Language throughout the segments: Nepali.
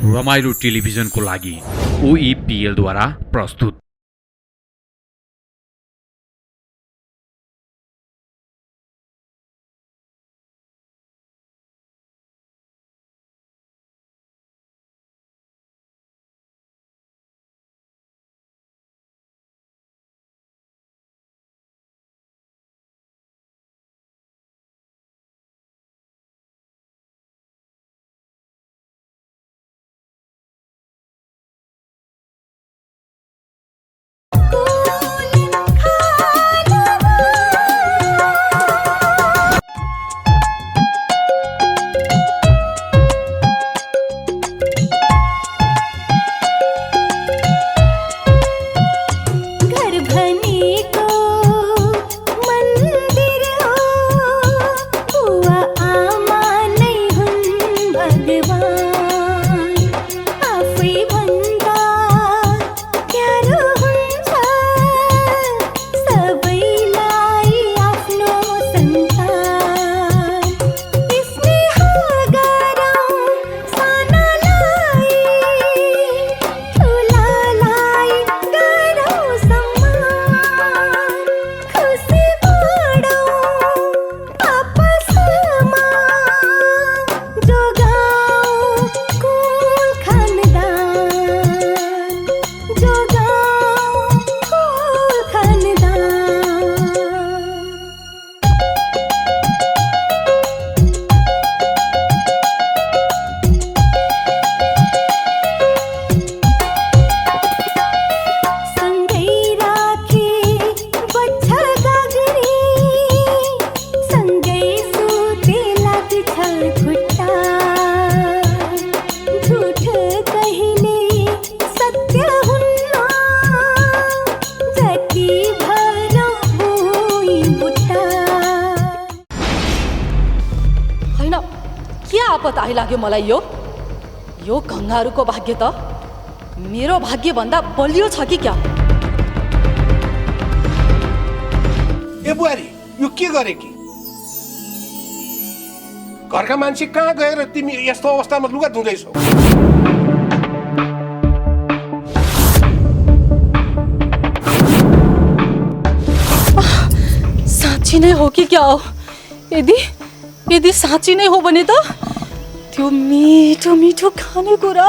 रमाइलो टेलिभिजनको लागि OEPL द्वारा प्रस्तुत। लाग्यो मलाई यो गंगारुको भाग्य त मेरो भाग्य भन्दा बलियो छ कि क्या? ए बुहारी, यो के गरे कि? घरका मान्छे कहाँ गएर तिमी यस्तो अवस्थामा लुगा धुँदैछौ? साँच्ची नै हो कि क्या हो? यदि साँच्ची नै हो भने त त्यो मिठो मिठो खानेकुरा।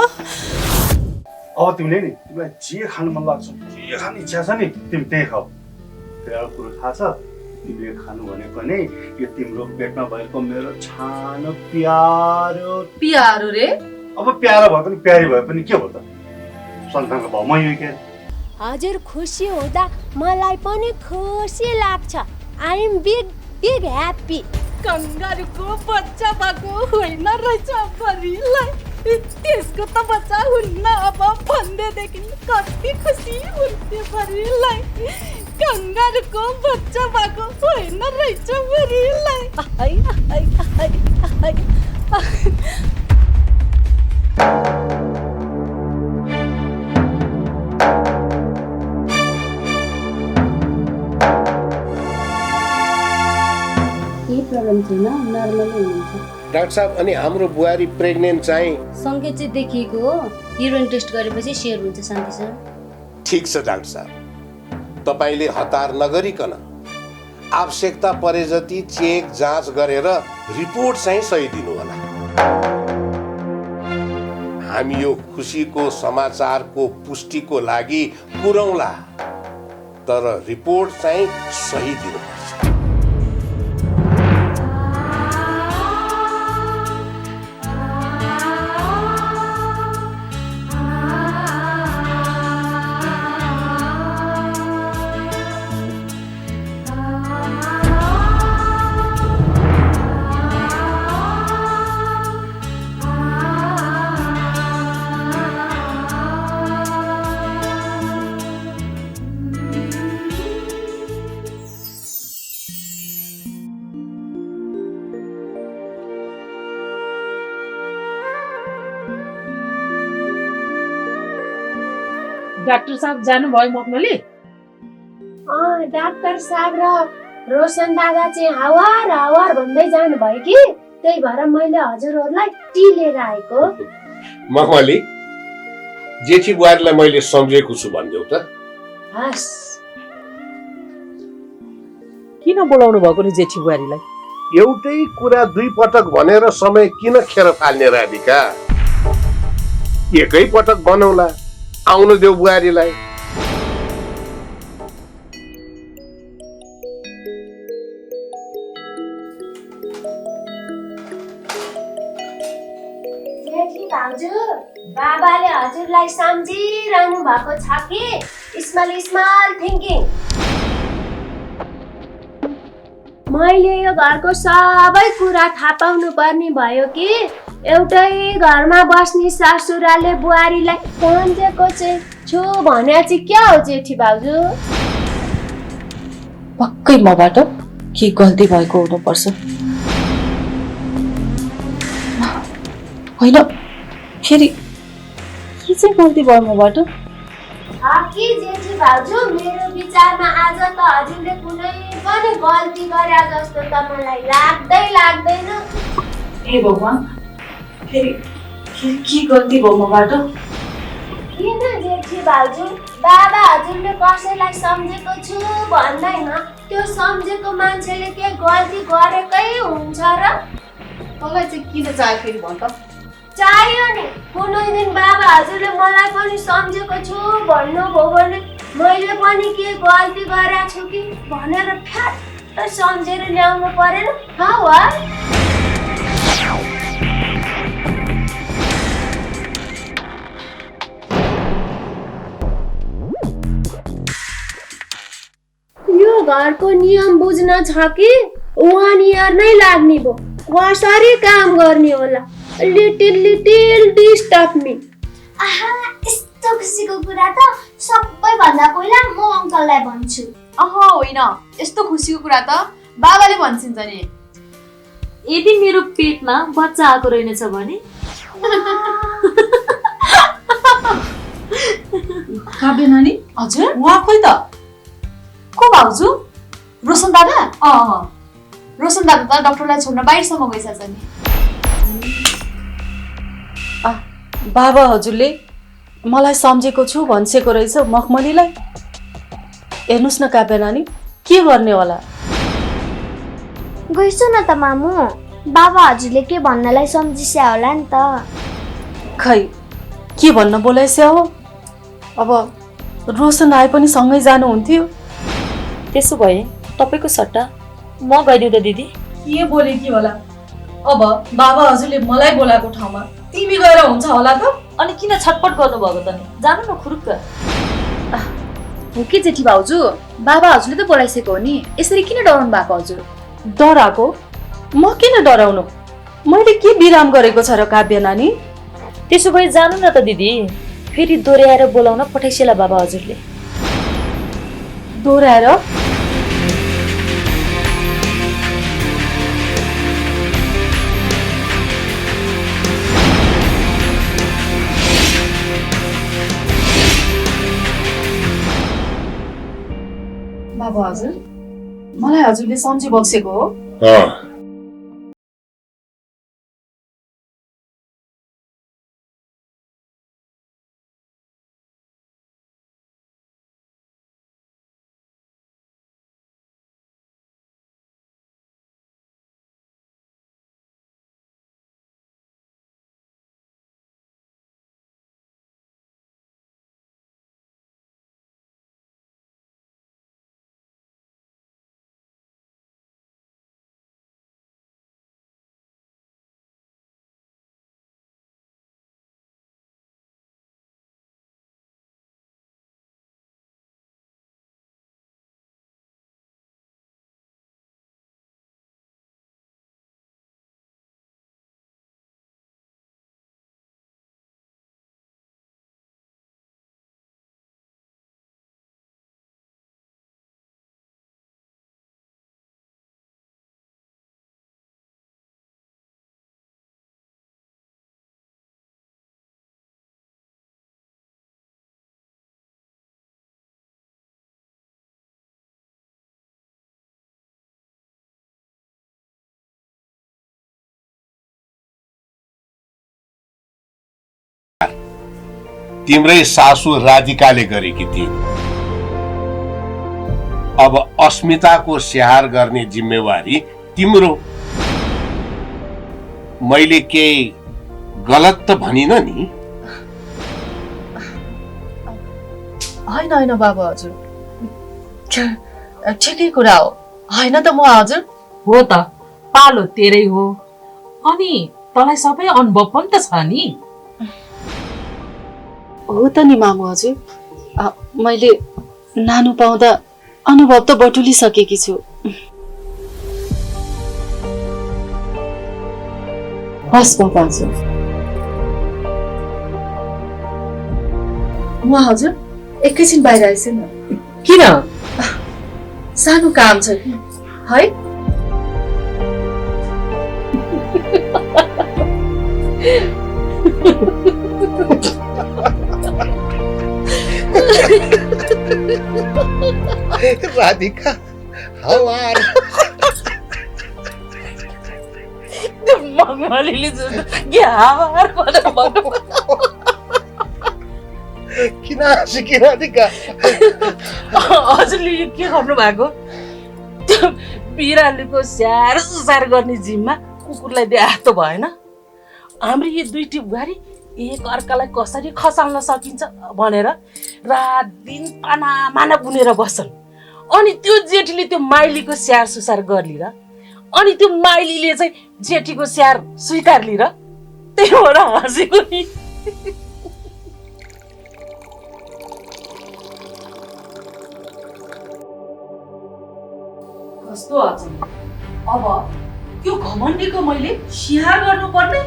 अब तिमीले नि तिमीलाई जे खानु मन लाग्छ, जे खाने इच्छा छ नि तिमी त्यही खाऊ। त्यो कुरो थाहा छ, तिमीले खानु भनेको नै यो तिम्रो पेटमा भएको मेरो छानो प्यारो रे। अब प्यारो भए पनि प्यारी भए पनि के हो त? सन्तानको भाउमा यो के? हजुर खुसी हुँदा मलाई पनि खुसी लाग्छ। I am big happy. कंगारुको बच्चा भएको होइन रहेछ परिलाई, त्यसको त बच्चा हुन्न अब भन्दैदेखि कति खुसी हुन्थ्यो परिलाई। कंगारुको बच्चा भएको होइन रहेछ परिलाई। प्रब्लम छैन, नर्मली हुन्छ। डाक्टर साहब, अनि हाम्रो बुहारी प्रेग्नेन्ट चाहिँ संकेत चाहिँ देखिएको हो, युरिन टेस्ट गरेपछि सेयर हुन्छ शान्ति सर। ठीक छ डाक्टर साहब, तपाईले हतार नगरिकन आवश्यकता परे जति चेक जाँच गरेर रिपोर्ट चाहिँ सही दिनु होला। हामी यो खुसीको समाचारको पुष्टिको लागि पुरौला, तर रिपोर्ट चाहिँ सही दिनुपर्छ। डाक्टर साहब जानुभयो मखमली? डाक्टर साहब र रोशन दादा चाहिँ हवार भन्दै जानुभयो कि, त्यही भएर मैले हजुरहरूलाई टी लिएर आएको। मखमली जेठी बुहारीलाई मैले सम्झेको छु भनिदेऊ त। हस् किन बोलाउनु भएको नि जेठी बुहारीलाई? एउटै कुरा दुई पटक भनेर समय किन खेर फाल्ने राधिका? एकै पटक बनाउला, आउनु देऊ बुहारीलाई। जेठी भाउजू, बाबाले हजुरलाई सम्झिरहनु भएको छ कि? Small small thinking. मैले यो घरको सबै कुरा थाहा पाउनु पर्ने भयो कि एउटै घरमा बस्ने ससुराले बुहारीलाई सम्झेको चाहिँ छु भने चाहिँ क्या हो जेठी भाउजू? पक्कै मबाट के गल्ती भएको हुनुपर्छ। होइन, फेरि के चाहिँ गल्ती भयो मबाट? कि जेठी भाउजू, मेरो विचारमा आज त हजुरले कुनै पनि गल्ती गरे जस्तो त मलाई लाग्दैन। हे भगवान्, फेरि के गल्ती भयो मबाट? किन जेठी भाउजू, बाबा हजुरले कसैलाई सम्झेको छु भन्दैन, त्यो सम्झेको मान्छेले के गल्ती गरेकै हुन्छ र? तँलाई चाहिँ किन चाहियो फेरि भन् त? चाहियो नि, कुनै दिन बाबा हजुरले मलाई पनि सम्झेको छु भन्नुभयो भने मैले पनि के गल्ती गरेको छु कि भनेर फ्याट्ट सम्झेर ल्याउनु परेन? हौ यो घरको नियम बुझ्न छ कि 1 इयर नै लाग्ने भयो, कसरी काम गर्ने होला? Little disturb me. यस्तो खुसीको कुरा त सबैभन्दा पहिला म अङ्कललाई भन्छु। होइन, यस्तो खुसीको कुरा त बाबाले भन्छन् नि। यदि मेरो पेटमा बच्चा आएको रहेनछ भने काव्य नानी, हजुर, उहाँ खोइ त? को भाउजू? रोशन दादा? रोशन दादा त डाक्टरलाई छोड्न बाहिरसम्म गइसक्छ नि। बाबा हजुरले मलाई सम्झेको छु भन्छेको रहेछ मखमलीलाई। हेर्नुहोस् न काव्य नानी, के गर्ने होला? गइसु न त मामु, बाबा हजुरले के भन्नलाई सम्झिस्या होला नि त। खै के भन्न बोलाइस्या हो? अब रोशन आए पनि सँगै जानुहुन्थ्यो। त्यसो भए तपाईँको सट्टा म गइदिउँ त दिदी? के बोले कि होला? अब बाबा हजुरले मलाई बोलाएको ठाउँमा तिमी गएर हुन्छ होला त? अनि किन छटपट गर्नुभएको त नि? जानु न खुरुक्क। हो कि जेठी भाउजू, बाबा हजुरले त बोलाइसकेको हो नि, यसरी किन डराउनु भएको हजुर? डराएको? म किन डराउनु? मैले के विराम गरेको छ र काव्य नानी? त्यसो भए जानु न त दिदी, फेरि दोहोऱ्याएर बोलाउन पठाइसेला बाबा हजुरले। दोहोऱ्याएर? बाबा हजुर, मलाई हजुरले सम्झी बक्सेको हो? तिम्रै सासू राधिकाले गरेकी थिइन्। अब अस्मिताको स्याहार गर्ने जिम्मेवारी तिम्रो। मैले केही गलत त भनिन नि? होइन होइन बाबु हजुर, ठिकै कुरा हो, होइन त म हजुर? हो त, पालो तेरै हो, अनि तँलाई सबै अनुभव पनि त छ नि। हो त नि मामु हजुर, मैले नानु पाउँदा अनुभव त बटुलिसकेकी छु। हस् बाबा हजुर। म हजुर एकैछिन बाहिर आइस न। किन? सानो काम छ कि है। राधिका, हवार मगमलीले ग्याहार भनेर भन्नु। किन हाँसेकी राधिका? हजुरले यो के गर्नु भएको? त्यो बिरालोको स्याहार सुसार गर्ने जिम्मा कुकुरलाई दिए त भएन? हाम्रो यो दुईटी बुहारी एक अर्कालाई कसरी खसाल्न सकिन्छ भनेर रात दिन पानामाना बुनेर बस्छन्। अनि त्यो जेठीले त्यो माइलीको स्याहार सुसार गर्ली र, अनि त्यो माइलीले चाहिँ जेठीको स्याहार स्वीकारली र, त्यही भएर हाँसेको नि। कस्तो अचम्म, अब त्यो घमण्डीको मैले स्याहार गर्नुपर्ने?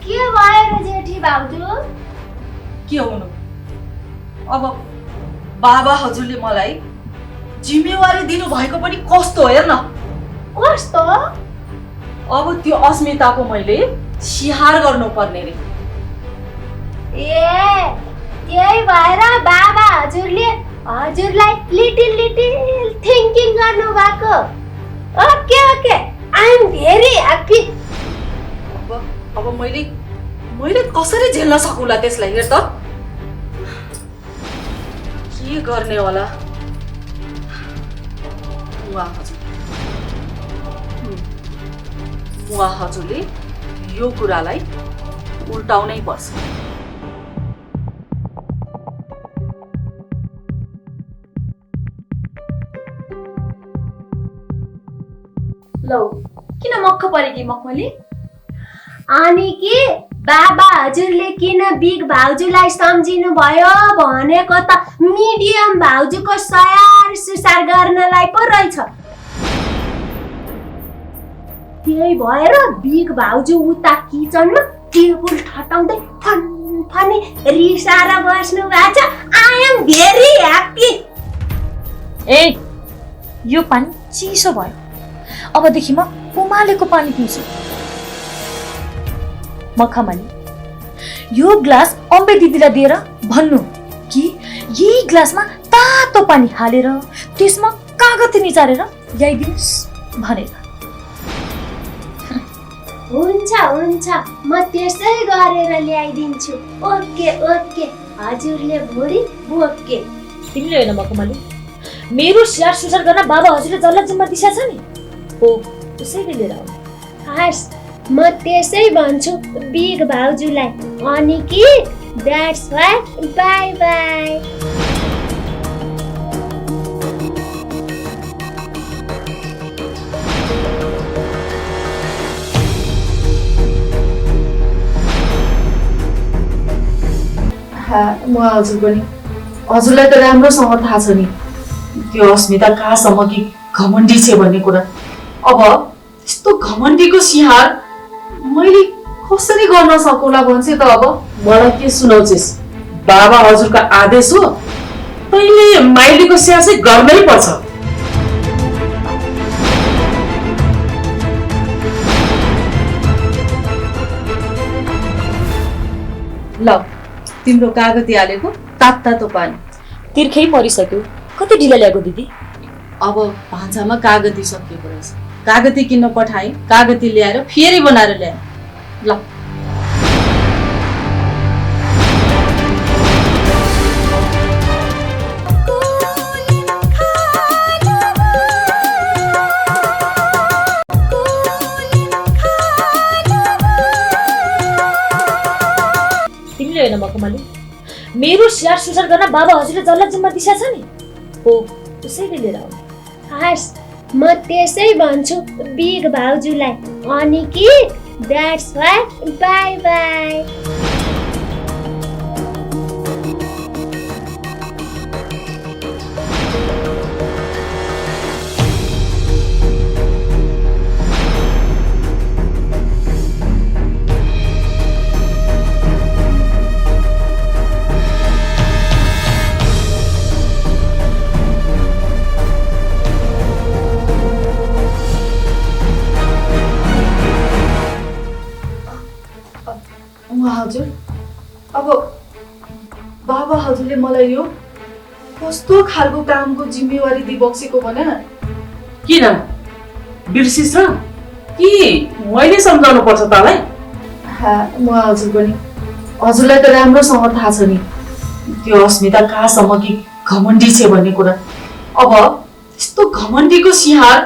के भयो र जेठी भाउजू? के हुनु, अब बाबा हजुरले मलाई जिम्मेवारी दिनु भएको पनि कस्तो हेर्न। कस्तो? अब त्यो अस्मिताको मैले स्याहार गर्नुपर्ने रे। ए, त्यही भएर बाबा हजुरले हजुरलाई लिटिल लिटिल थिङ्किङ गर्नु भएको। Okay okay, I am very happy. अब मैले कसरी झेल्न सकुला त्यसलाई? हेर त के गर्ने होला। उहाँ हजुरले यो कुरालाई उल्टाउनै पर्छ। लौ, किन मक्ख परेकी मखमली? अनि कि बाबा हजुरले किन बिग भाउजूलाई सम्झिनु भयो भनेको त मिडियम भाउजूको स्याहार सुसार गर्नलाई पो रहेछ। त्यही भएर बिग भाउजू उता किचनमा टेबल ठटाउँदै फनफनी रिसाएर बस्नु भएको छ। I am very happy. ए, यो पानी चिसो भयो, अबदेखि म उमालेको पानी पिउँछु। मखमली, यो ग्लास अम्बे दिदीलाई दिएर भन्नु कि यही ग्लासमा तातो पानी हालेर त्यसमा कागती निचारेर ल्याइदिनुस् भनेर। हुन्छ हुन्छ, म त्यसै गरेर ल्याइदिन्छु। ओके ओके, हजुरले भोलि बोके। तिमीले होइन मखमली, मेरो स्याहार सुसार गर्न बाबा हजुरले जसलाई जिम्मा दिशा छ नि, हो उसैले लिएर आउनु। हस्, म त्यसै भन्छु बिग भाउजूलाई। अनि कि द्याट्स वाइ, बाई बाई। म हजुर पनि, हजुरलाई त राम्रोसँग थाहा छ नि त्यो अस्मिता कहाँसम्म कि घमण्डी छ भन्ने कुरा। अब यस्तो घमण्डीको स्याहार मैले कसरी गर्न सकुला भन्छ त? अब मलाई के सुनाउँछिस्? बाबा हजुरको आदेश हो, तैँले माइलीको स्याहार चाहिँ गर्नै पर्छ। ल, तिम्रो कागती हालेको तातो पानी। तिर्खै मरिसक्यो, कति ढिला ल्याएको दिदी? अब भान्सामा कागती सकिएको रहेछ, कागती किन्न पठाएँ, कागती ल्याएर फेरि बनाएर ल्याएँ। ल तिमीले होइन मखमली, मेरो स्याहार सुसार गर्न बाबा हजुरले जसलाई जिम्मा दिशा छ नि हो उसैले लिएर आउनु। हस् म त्यसै भन्छु बिग भाउजूलाई। अनि कि द्याट्स वाइ बाई बाई। हजुर, अब बाबा हजुरले मलाई यो कस्तो खालको कामको जिम्मेवारी दिइबक्सेको भने किन बिर्सिस र कि मैले सम्झाउनु पर्छ तँलाई? म हजुर पनि हजुरलाई त राम्रोसँग थाहा छ नि त्यो अस्मिता कहाँसम्म कि घमण्डी छ भन्ने कुरा। अब यस्तो घमण्डीको सिहार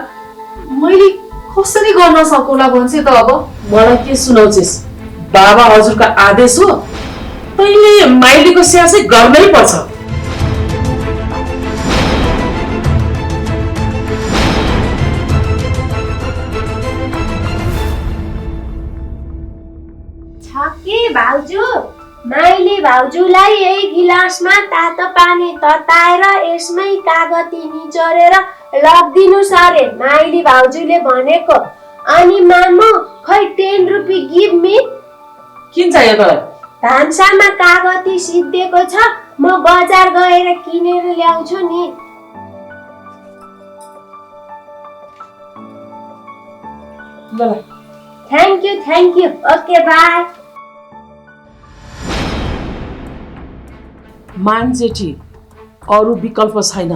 मैले कसरी गर्न सकौँला भन्छ त। अब मलाई के सुनाउँछिस्? बाबा हजुरको आदेश हो, तैँले माइलीको स्याहार चाहिँ गर्नै पर्छ। छक्के भाउजू, माइली भाउजूलाई यही गिलासमा तातो पानी तताएर यसमै कागती निचोरेर लगिदिनुस् अरे माइली भाउजूले भनेको। अनि मामु खै 10 रुपियाँ गिभ मी। किन चाहियो तँलाई? भान्सामा कागती सिद्धिएको छ, म बजार गएर किनेर ल्याउँछु नि। ल थ्याङ्क यू ओके बाई। मान्छेठी अरू विकल्प छैन।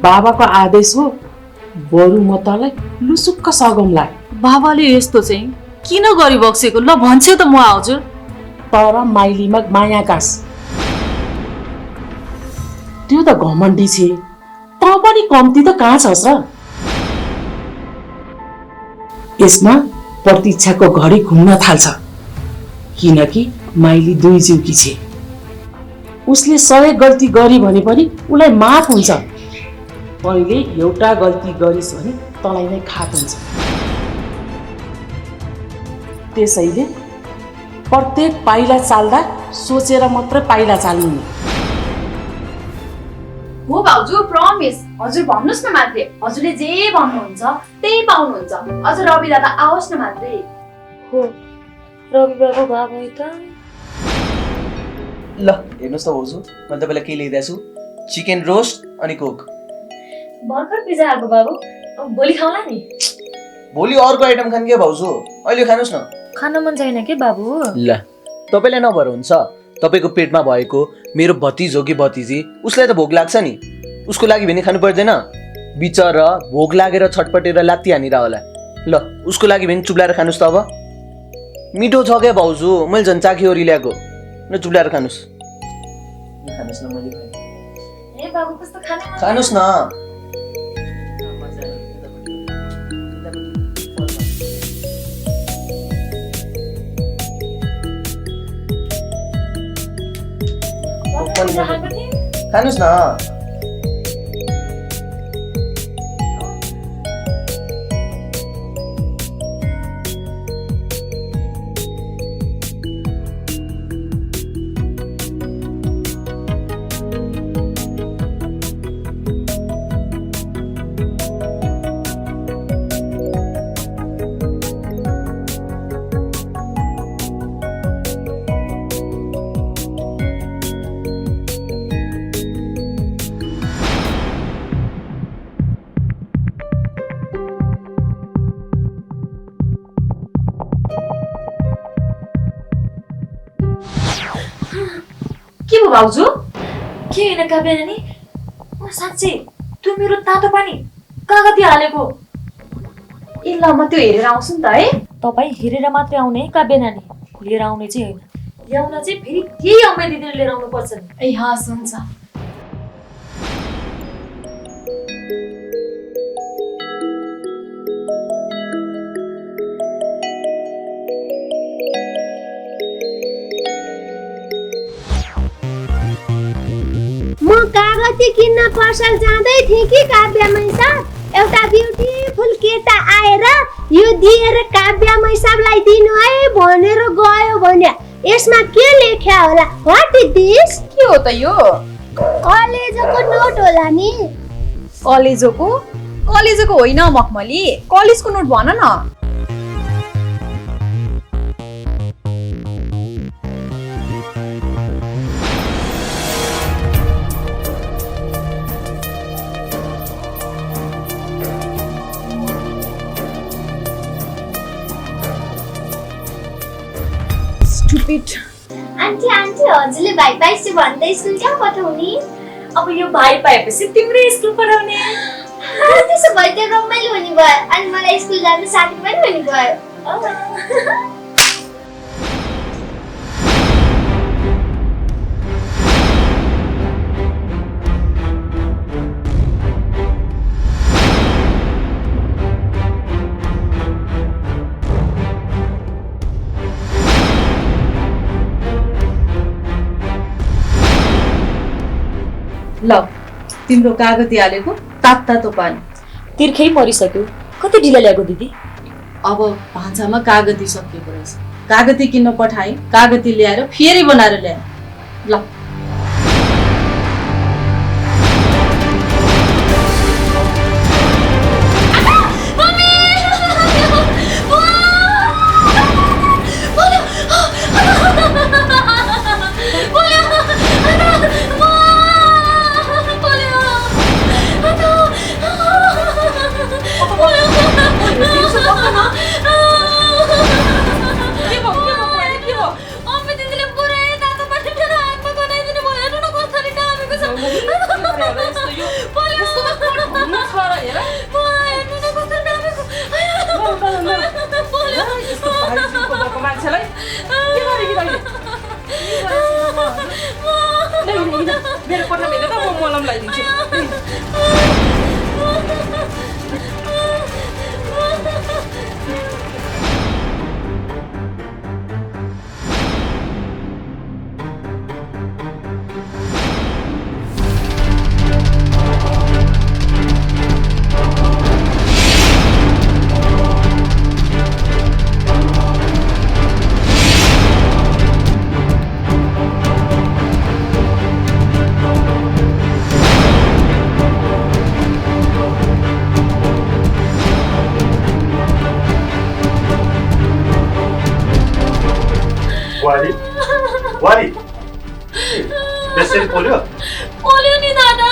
बाबाको आदेश हो, बरु म तँलाई लुसुक्क सघाउँला। बाबाले यस्तो चाहिँ किन गरिबक्सेको? ल भन्छे त म हजुर। तर माइलीमा माया कास त्यो त घमण्डी छे, त पनि कम्ती त कहाँ छस् र? यसमा प्रतीक्षाको घडी घुम्न थाल्छ, किनकि माइली 2 जिउकी छे। उसले 100 गल्ती गरी भने पनि उसलाई माफ हुन्छ। तैँले एउटा गल्ती गरिस् भने तँलाई नै खात हुन्छ। त्यसैले प्रत्येक पाइला चाल्दा सोचेर मात्र पाइला चाल्नु नि। हो भाउजू, प्रमिस। हजुर भन्नुहोस् न मात्रै, हजुरले जे भन्नुहुन्छ त्यही पाउनुहुन्छ। अझ रवि दादा आओस् न मात्रै। हो रवि बाबा बाबा त ल हेर्नुहोस् त भाउजू, मैले तपाईँलाई के ल्याइदिएको छु, चिकन रोस्ट अनि कोक। भर्खर पिज्जा आएको बाबु, अब भोलि खाउँला नि। भोलि अर्को आइटम खान के भाउजू, अहिले खानुहोस् न। खान मन छैन के बाबु? ल तपाईँलाई नभएर हुन्छ, तपाईँको पेटमा भएको मेरो भतिज हो कि भतिजी, उसलाई त भोक लाग्छ नि, उसको लागि भने खानु पर्दैन। बिचरा भोक लागेर छटपटेर लात्ती हानिरह होला। ल उसको लागि भने चुप्लाएर खानुहोस् त। अब मिठो छ क्या भाउजू, मैले झन् चाखिओरी ल्याएको। ल चुप्लाएर खानुहोस्। खानुहोस् न, मैले ए बाबु कस्तो खाने मन? खानुहोस् न। खानुहोस् न। के भयो भाउजू? के होइन काव्य नानी, साँच्चै तँ मेरो तातो पानी कागती हालेको। ए ल म त्यो हेरेर आउँछु नि त है। तपाईँ हेरेर मात्रै आउने काव्य नानी, लिएर आउने चाहिँ होइन। ल्याउन चाहिँ फेरि केही अम्मै दिदीले लिएर आउनु पर्छ नि। ए हस् हुन्छ। कागती किन्न पसल जाँदै थिएँ कि काव्यमय साहब। एउटा ब्युटिफुल केटा आएर यो दिएर काव्यमय साहबलाई दिनु है भनेर गयो भने यसमा के लेख्या होला? What is this? के हो त यो? कलेजको नोट होला नि। कलेजको होइन मखमली, कलेजको नोट भन न। आन्टी हजुरले भाइ पाएपछि भन्दै स्कुल कहाँ पठाउने? अब यो भाइ पाएपछि तिम्रै स्कुल पढाउने। त्यसो भए त्यो रमाइलो हुने भयो अनि मलाई स्कुल जानु साथी पनि हुने भयो। ल तिम्रो कागती हालेको तातो पानी तिर्खै परिसक्यो। कति ढिला ल्याएको दिदी? अब भान्सामा कागती सकिएको रहेछ। कागती किन्न पठाएँ, कागती ल्याएर फेरि बनाएर ल्याएँ। ल मेरो कोठा भेट्दा त म मलम लगाइदिन्छु। वारी त्यसरी पोल्यो नि दादा।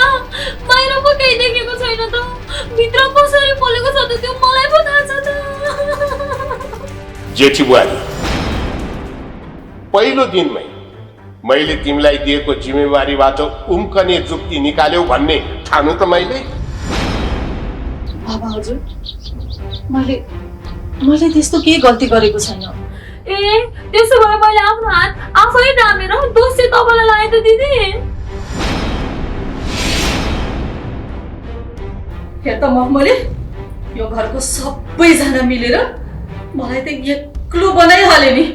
बाहिर पो केही देखेको छैन त, भित्र कसरी पोलेको छ त त्यो मलाई पो थाहा छ त। जेठी बुहारी, पहिलो दिनमै मैले तिमीलाई दिएको जिम्मेवारीबाट उम्कने जुक्ति निकाल्यौ भन्ने ठानु त मैले। बाबा हजुर, मैले त्यस्तो केही गल्ती गरेको छैन। त्यसो भए मैले आफ्नो हात आफै दामेर दोष चाहिँ तपाईँलाई लाएँ त दिदी। हेर त मखमली, यो घरको सबैजना मिलेर मलाई त एक्लो बनाइहाल्यो नि।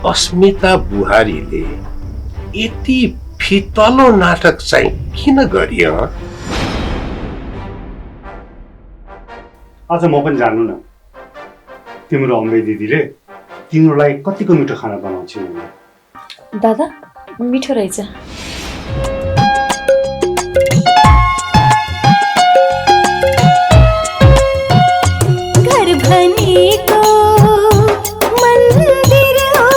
अस्मिता बुहारीले यति फितलो नाटक चाहिँ किन गरियो? आज म पनि जान्नु न, तिम्रो अम्बे दिदीले तिमीलाई कतिको मिठो खाना बनाउँछु। दादा मिठो रहेछ। घर भनेको मन्दिर हो,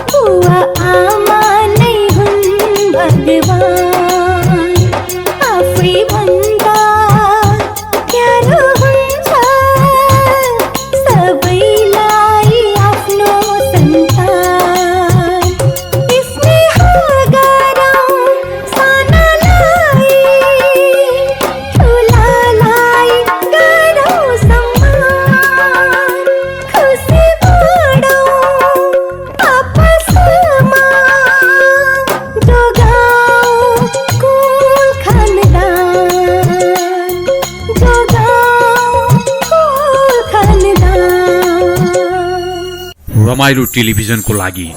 बुवा आमा नै हुन् भगवान। आफै भन्दा प्यारो हुन्छ सबैलाई आफ्नो सन्तान। स्नेह गरौँ सानालाई, ठुलालाई गरौँ सम्मान। खुसी बाँडौँ आपसमा, जोगाउँ कुल खानदान, जोगाउँ कुल खानदान। रमाइलो टेलिभिजनको लागि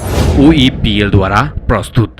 OEPL द्वारा प्रस्तुत